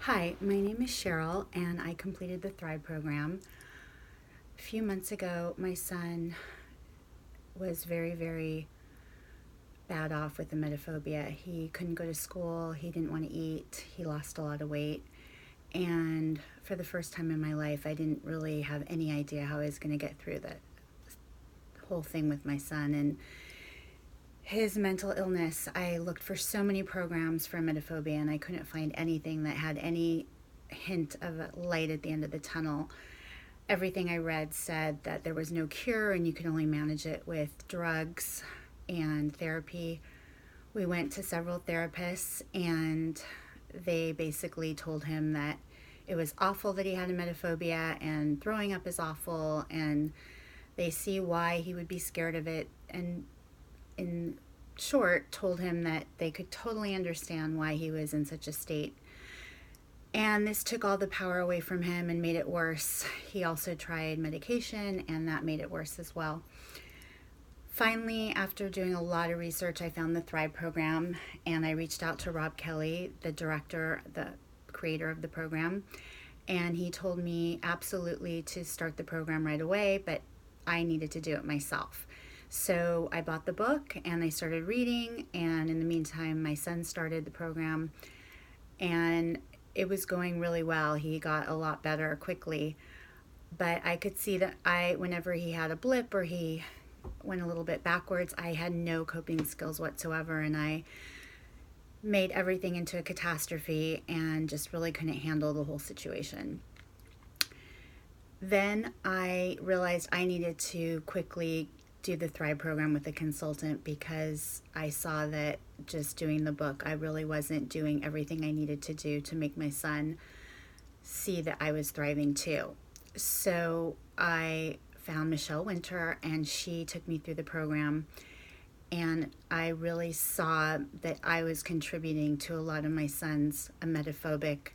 Hi, my name is Cheryl, and I completed the Thrive program. A few months ago, my son was very bad off with emetophobia. He couldn't go to school, he didn't want to eat, he lost a lot of weight. And for the first time in my life, I didn't really have any idea how I was going to get through the whole thing with my son. And his mental illness, I looked for so many programs for emetophobia, and I couldn't find anything that had any hint of a light at the end of the tunnel. Everything I read said that there was no cure and you could only manage it with drugs and therapy. We went to several therapists, and they basically told him that it was awful that he had emetophobia and throwing up is awful, and they see why he would be scared of it, and in short told him that they could totally understand why he was in such a state. And this took all the power away from him and made it worse. He also tried medication, and that made it worse as well. Finally, after doing a lot of research, I found the Thrive program, and I reached out to Rob Kelly, the director, the creator of the program, and he told me absolutely to start the program right away, but I needed to do it myself. So I bought the book and I started reading, and in the meantime, my son started the program, and it was going really well. He got a lot better quickly, but I could see that whenever he had a blip or he went a little bit backwards, I had no coping skills whatsoever, and I made everything into a catastrophe and just really couldn't handle the whole situation. Then I realized I needed to quickly do the Thrive program with a consultant, because I saw that just doing the book, I really wasn't doing everything I needed to do to make my son see that I was thriving too. So I found Michelle Winter, and she took me through the program, and I really saw that I was contributing to a lot of my son's emetophobic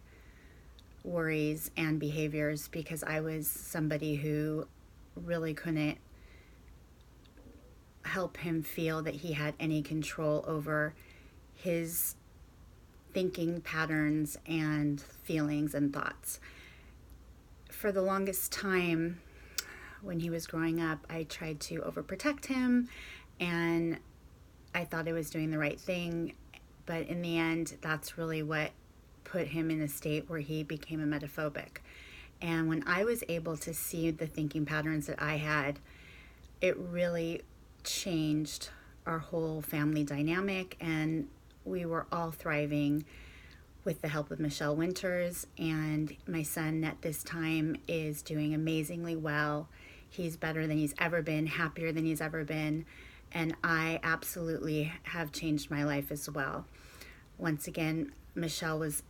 worries and behaviors, because I was somebody who really couldn't help him feel that he had any control over his thinking patterns and feelings and thoughts. For the longest time, when he was growing up, I tried to overprotect him, and I thought I was doing the right thing, but in the end, that's really what put him in a state where he became emetophobic. And when I was able to see the thinking patterns that I had, it really changed our whole family dynamic, and we were all thriving with the help of Michelle Winters. And my son at this time is doing amazingly well. He's better than he's ever been, happier than he's ever been, and I absolutely have changed my life as well. Once again, Michelle was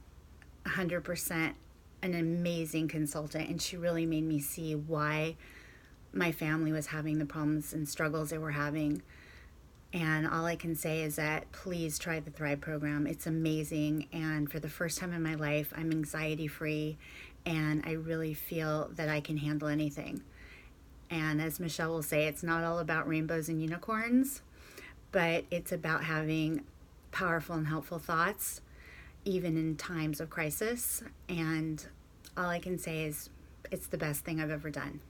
100% an amazing consultant, and she really made me see why my family was having the problems and struggles they were having. And all I can say is that please try the Thrive program. It's amazing, and for the first time in my life, I'm anxiety free, and I really feel that I can handle anything. And as Michelle will say, it's not all about rainbows and unicorns, but it's about having powerful and helpful thoughts, even in times of crisis. And all I can say is it's the best thing I've ever done.